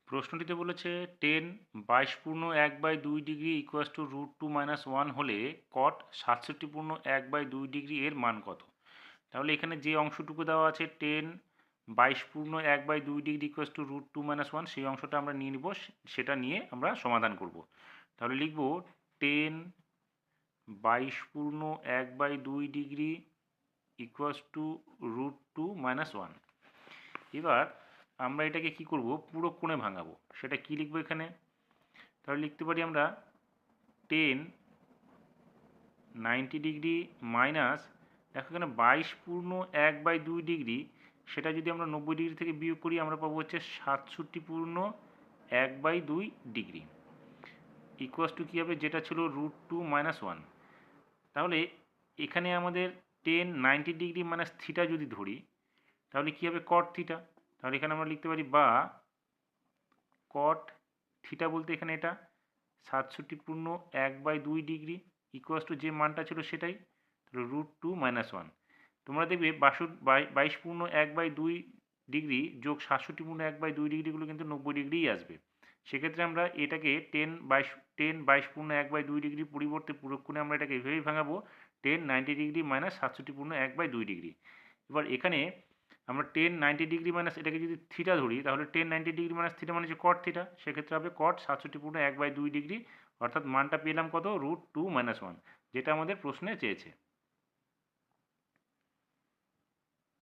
প্রশ্নটিতে বলেছে 10 22 পূর্ণ 1/2 degree equals to √2 - 1 হলে কট 67 পূর্ণ 1/2 ডিগ্রি এর মান কত। তাহলে এখানে যে অংশটুকু দেওয়া আছে 10 22 পূর্ণ 1/2 ডিগ্রি ইকুয়ালস টু √2 - 1 সেই অংশটা আমরা নিয়ে নিব, সেটা নিয়ে আমরা সমাধান করব। তাহলে লিখব 10 22 পূর্ণ 1/2 ডিগ্রি ইকুয়ালস টু √2 - 1। এবার আমরা এটাকে কি করব, পুরো কোণে ভাঙাবো। সেটা কি লিখবো এখানে? তাহলে লিখতে পারি আমরা 10 90 ডিগ্রি মাইনাস, দেখো এখানে 22 পূর্ণ 1/2 ডিগ্রি, সেটা যদি আমরা 90 ডিগ্রি থেকে বিয়োগ করি আমরা পাবো হচ্ছে 67 পূর্ণ 1/2 ডিগ্রি ইকুয়াস টু কী হবে, যেটা ছিল √2 - 1। তাহলে এখানে আমাদের 10 90 ডিগ্রি মাইনাস থিটা যদি ধরি তাহলে কী হবে, কট থিটা। তাহলে এখানে আমরা লিখতে পারি বা কট থিটা বলতে এখানে এটা 67 পূর্ণ 1/2 ডিগ্রি ইকুয়াস টু যে মানটা ছিল সেটাই, √2 - 1। তোমরা দেখবে 22 পূর্ণ 1/2 ডিগ্রি যোগ 67 পূর্ণ 1/2 ডিগ্রিগুলো কিন্তু 90 ডিগ্রিই আসবে। সেক্ষেত্রে আমরা এটাকে 10 22 পূর্ণ 1/2 ডিগ্রির পরিবর্তে পুরোক্ষণে আমরা এটাকে এভাবেই ভাঙাবো 10 90 ডিগ্রি মাইনাস 67 পূর্ণ 1/2 ডিগ্রি। এবার এখানে আমরা 10 90 ডিগ্রি মাইনাস এটাকে যদি থিটা ধরি তাহলে 10 90 ডিগ্রি মাইনাস থিটা মানে হচ্ছে কট থিটা, সেক্ষেত্রে হবে কট 67 পূর্ণ 1/2 ডিগ্রি, অর্থাৎ মানটা পেলাম কত, √2 - 1, যেটা আমাদের প্রশ্নে চেয়েছে।